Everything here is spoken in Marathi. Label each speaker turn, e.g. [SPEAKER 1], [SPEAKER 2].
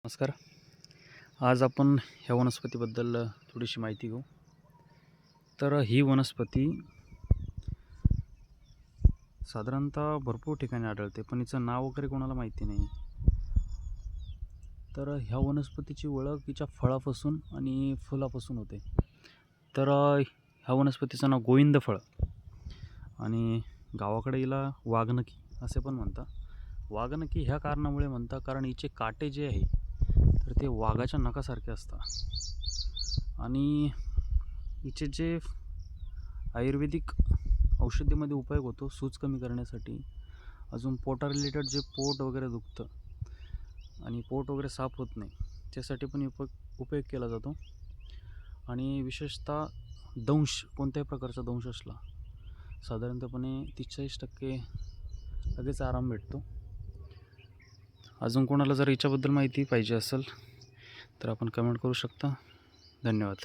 [SPEAKER 1] नमस्कार. आज आपण ह्या वनस्पतीबद्दल थोडीशी माहिती घेऊ. तर ही वनस्पती साधारणतः भरपूर ठिकाणी आढळते, पण हिचं नाव वगैरे कोणाला माहिती नाही. तर ह्या वनस्पतीची ओळख हिच्या फळापासून आणि फुलापासून होते. तर ह्या वनस्पतीचं नाव गोविंद फळ आणि गावाकडे हिला वाघनकी असे पण म्हणतात. वाघनकी ह्या कारणामुळे म्हणतात कारण हिचे काटे जे आहे तर ते वाघाच्या नखासारखे असतात आणि हिचे जे आयुर्वेदिक औषधीमध्ये उपयोग होतो सूज कमी करण्यासाठी, अजून पोटा रिलेटेड जे पोट वगैरे दुखतं आणि पोट वगैरे साफ होत नाही त्यासाठी पण उपयोग केला जातो. आणि विशेषतः दंश, कोणत्याही प्रकारचा दंश असला साधारणतःपणे 43% लगेच आराम भेटतो. अजून कोणाला जर याच्याबद्दल माहिती पाहिजे असेल तर आपण कमेंट करू शकता. धन्यवाद.